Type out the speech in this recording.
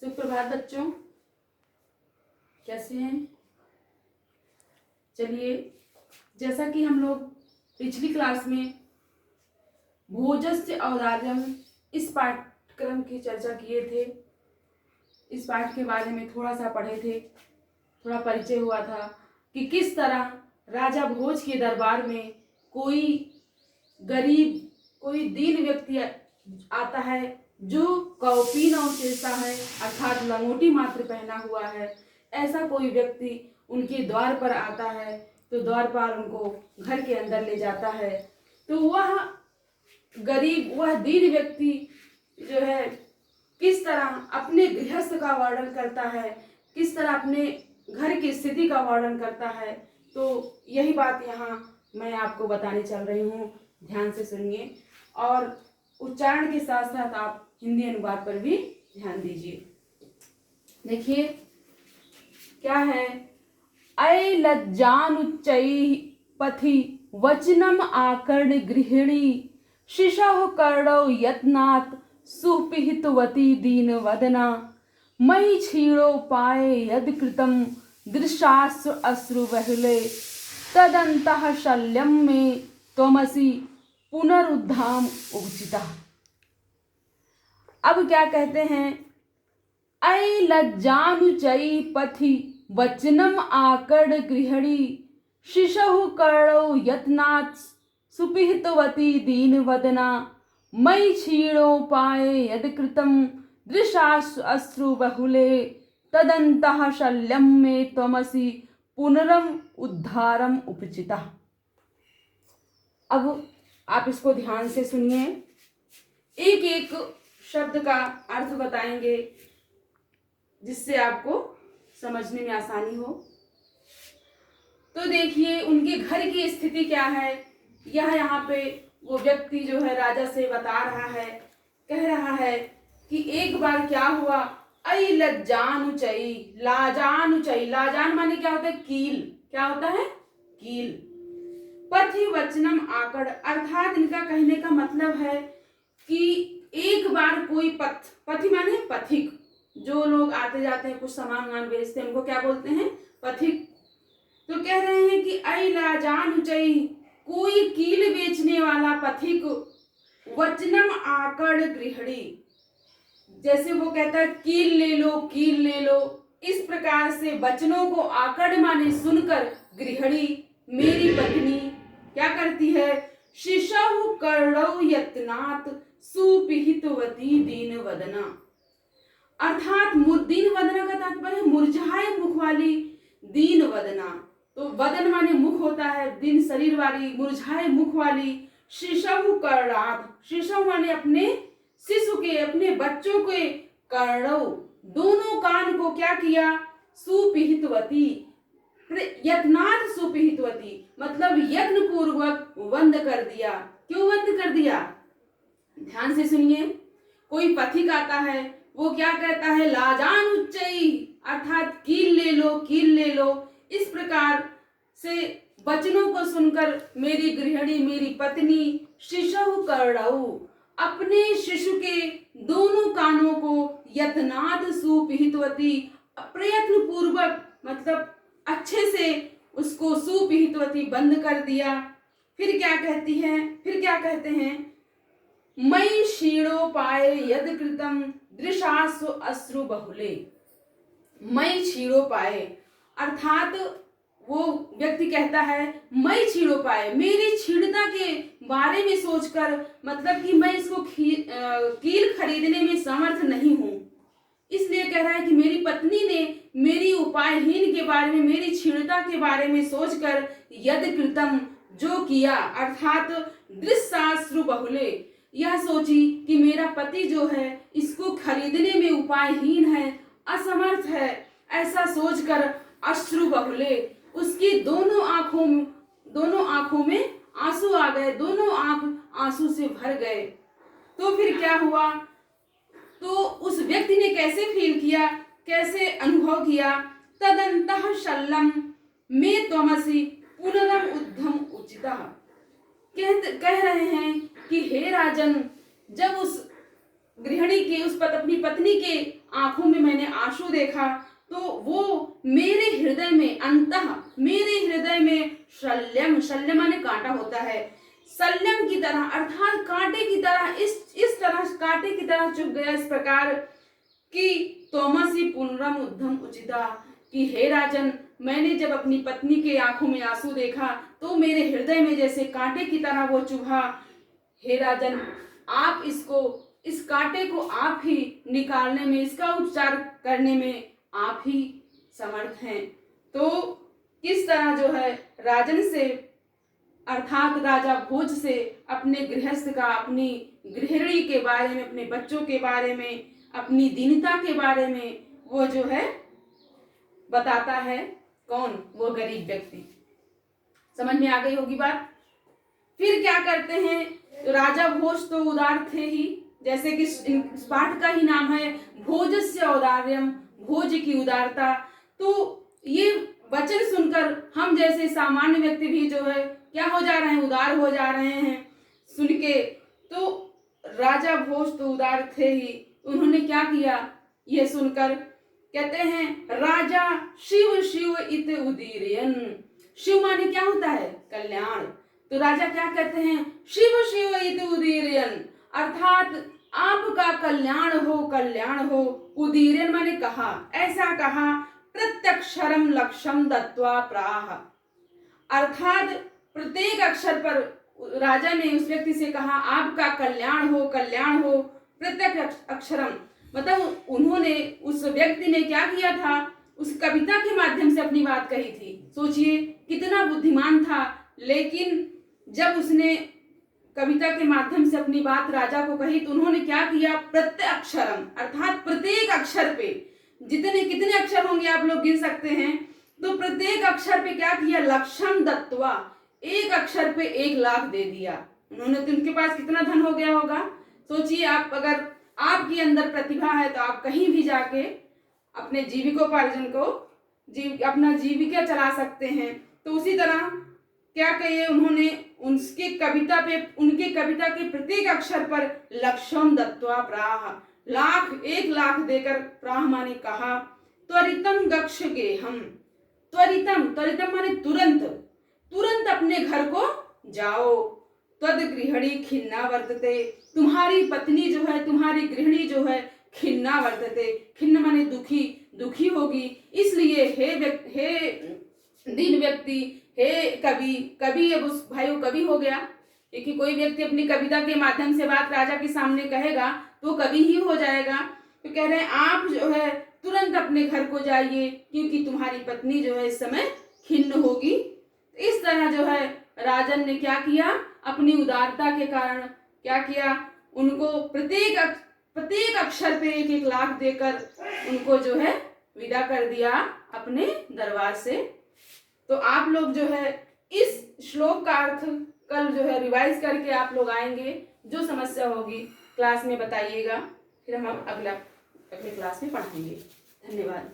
सुप्रभात बच्चों, कैसे हैं। चलिए, जैसा कि हम लोग पिछली क्लास में भोजस्य औदार्यम इस पाठ्यक्रम की चर्चा किए थे, इस पाठ के बारे में थोड़ा सा पढ़े थे, थोड़ा परिचय हुआ था कि किस तरह राजा भोज के दरबार में कोई गरीब, कोई दीन व्यक्ति आता है जो कौपीन और शेषा है, अर्थात लंगोटी मात्र पहना हुआ है। ऐसा कोई व्यक्ति उनके द्वार पर आता है तो द्वारपाल उनको घर के अंदर ले जाता है। तो वह गरीब, वह दीन व्यक्ति जो है किस तरह अपने गृहस्थ का वर्णन करता है, किस तरह अपने घर की स्थिति का वर्णन करता है। तो यही बात यहाँ मैं आपको बताने चल रही हूँ, ध्यान से सुनिए और उच्चारण के साथ साथ आप हिंदी अनुवाद पर भी ध्यान दीजिए। देखिए क्या है, अय लज्जानुच्चैः पथि वचनम आकर्ण गृहिणी शिशः कर्णौ यत्नात् सुपिहितवती दीनवदना मयि क्षीणोपाये यद् कृतं दृशास्त्र अश्रुबहुले तदन्तः शल्यं मे त्वमसि पुनरुद्धाम उचिता। अब क्या कहते हैं, अय लज्जानुचयी पथि वचनम आकर्ण गृहिणी शिशुः कर्णौ यत्नात् सुपिहितवती दीनवदना मयि क्षीणोपाये यद् कृतं दृशास्त्र अश्रुबहुले तदन्तः शल्यं मे त्वमसि पुनरम उद्धारम उपचिता। अब आप इसको ध्यान से सुनिए, एक एक शब्द का अर्थ बताएंगे जिससे आपको समझने में आसानी हो। तो देखिए उनके घर की स्थिति क्या है, यह यहाँ पे वो व्यक्ति जो है राजा से बता रहा है, कह रहा है कि एक बार क्या हुआ, अय लज्जानुचयी, लाजानुचयी, लाजान माने क्या होता है, कील, क्या होता है, कील। पथि वचनम आकड़, अर्थात इनका कहने का मतलब है कि एक बार कोई पथि माने पथिक, जो लोग आते जाते हैं कुछ सामान बेचते हैं उनको क्या बोलते हैं, पथिक। तो कह रहे हैं कि अय लाजानुचयी, कोई कील बेचने वाला पथिक, वचनम आकड़ गृहिणी, जैसे वो कहता है कील ले लो, कील ले लो, इस प्रकार से वचनों को आकड़ माने सुनकर गृहिणी मेरी पत्नी क्या करती है, शिशु कर्णौ यत्नात् सुपिहितवती दीनवदना, अर्थात दीनवदना का तात्पर्य है मुरझाए मुख वाली दीनवदना। तो वदन माने मुख होता है, दिन शरीर वाली, मुरझाए मुख वाली। शिशु कर्णात्, शिशु माने अपने शिशु के, अपने बच्चों के, कर्णौ दोनों कान को क्या किया, सुपिहितवती, यत्नात् सुपिहितवती मतलब यत्न पूर्वक बंद कर दिया। क्यों बंद कर दिया, ध्यान से सुनिए। कोई पथिक आता है, वो क्या कहता है, लाजानुच्चयी, अर्थात कील ले लो, कील ले लो, इस प्रकार से वचनों को सुनकर मेरी गृहिणी, मेरी पत्नी, शिशु कर्णौ, अपने शिशु के दोनों कानों को, यत्नात् सुपिहितवती, प्रयत्न पूर्वक मतलब अच्छे से उसको सुपिहितवती बंद कर दिया। फिर क्या कहती हैं, फिर क्या कहते हैं, मयि क्षीणोपाये यद् कृतं दृशास्व अश्रु बहुले, मयि क्षीणोपाये, अर्थात वो व्यक्ति कहता है मयि क्षीणोपाये, मेरी क्षीणता के बारे में सोचकर, मतलब कि मैं इसको कील खरीदने में समर्थ नहीं हूँ, इसलिए कह रहा है कि मेरी पत्नी ने मेरी उपायहीन के बारे में, मेरी क्षीणता के बारे में सोचकर यद् कृतं जो किया, अर्थात दृशाश्रु बहुले, यह सोची कि मेरा पति जो है इसको खरीदने में उपायहीन है, असमर्थ है, ऐसा सोचकर अश्रु बहुले, उसकी दोनों आंखों में आंसू आ गए, दोनों आंख आंसू से भर गए। तो फिर क्या हुआ, तो उस व्यक्ति ने कैसे फील किया, कैसे अनुभव किया, तदन्तः शल्यं मे त्वमसि पुनरम उद्धम उचिता, कह रहे हैं कि हे राजन, जब उस गृहिणी के अपनी पत्नी के आंखों में मैंने आंसू देखा तो वो मेरे हृदय में मेरे हृदय में शल्यम माने कांटा होता है, शल्यम की तरह अर्थात कांटे की तरह इस तरह कांटे की तरह चुभ गया, इस प्रकार कि तोमसी पुनरम उद्धम उचिता, कि हे राजन, मैंने जब अपनी पत्नी के आंखों में आंसू देखा तो मेरे हृदय में जैसे कांटे की तरह वो चुभा। हे राजन, आप इस कांटे को आप ही निकालने में, इसका उपचार करने में आप ही समर्थ हैं। तो किस तरह जो है राजन से अर्थात राजा भोज से अपने गृहस्थ का, अपनी गृहिणी के बारे में, अपने बच्चों के बारे में, अपनी दीनता के बारे में वो जो है बताता है। कौन? वो गरीब व्यक्ति। समझ में आ गई होगी बात। फिर क्या करते हैं, तो राजा भोज तो उदार थे ही, जैसे कि इस पाठ का ही नाम है भोजस्य औदार्यम, भोज की उदारता। तो ये वचन सुनकर हम जैसे सामान्य व्यक्ति भी जो है क्या हो जा रहे हैं, उदार हो जा रहे हैं सुन के। तो राजा भोज तो उदार थे ही, उन्होंने क्या किया ये सुनकर, कहते हैं राजा शिव शिव इत उदीरयन। शिव माने क्या होता है? कल्याण। तो राजा क्या कहते हैं? शिव शिव इत उदीरयन, अर्थात आपका कल्याण हो, कल्याण हो। उदीरयन माने कहा, ऐसा कहा। प्रत्यक्षरम लक्ष्यम दत्वा प्राह, अर्थात प्रत्येक अक्षर पर राजा ने उस व्यक्ति से कहा आपका कल्याण हो, कल्याण हो। प्रत्येक अक्षरम मतलब उन्होंने, उस व्यक्ति ने क्या किया था, उस कविता के माध्यम से अपनी बात कही थी। सोचिए कितना बुद्धिमान था, लेकिन जब उसने कविता के माध्यम से अपनी बात राजा को कही तो उन्होंने क्या किया, प्रत्यक्षरम अर्थात प्रत्येक अक्षर पे, कितने अक्षर होंगे आप लोग गिन सकते हैं, तो प्रत्येक अक्षर पे क्या किया, लक्षम दत्वा, एक अक्षर पे 1 लाख दे दिया उन्होंने। तो उनके पास कितना धन हो गया होगा। सोचिए आप, अगर आपके अंदर प्रतिभा है तो आप कहीं भी जाके अपने जीविकोपार्जन को अपना जीविका चला सकते हैं। तो उसी तरह क्या कहिए, उन्होंने उनके कविता के प्रत्येक अक्षर पर लक्षम दत्वा प्राह, 1 लाख देकर प्राह माने कहा। त्वरितम गक्ष गेहम, त्वरितम माने तुरंत अपने घर को जाओ। तद गृहिणी खिन्ना वर्तते, तुम्हारी पत्नी जो है, तुम्हारी गृहिणी जो है खिन्ना वर्तते, खिन्न माने दुखी होगी। इसलिए हे दीन व्यक्ति, हे कवि अब उस भाई वो कवि हो गया, क्योंकि कोई व्यक्ति अपनी कविता के माध्यम से बात राजा के सामने कहेगा तो कवि ही हो जाएगा। तो कह रहे हैं आप जो है तुरंत अपने घर को जाइए, क्योंकि तुम्हारी पत्नी जो है इस समय खिन्न होगी। इस तरह जो है राजन ने क्या किया, अपनी उदारता के कारण क्या किया, उनको प्रत्येक अक्षर पे 1 लाख देकर उनको जो है विदा कर दिया अपने दरबार से। तो आप लोग जो है इस श्लोक का अर्थ कल जो है रिवाइज करके आप लोग आएंगे, जो समस्या होगी क्लास में बताइएगा, फिर हम अगले क्लास में पढ़ाएंगे। धन्यवाद।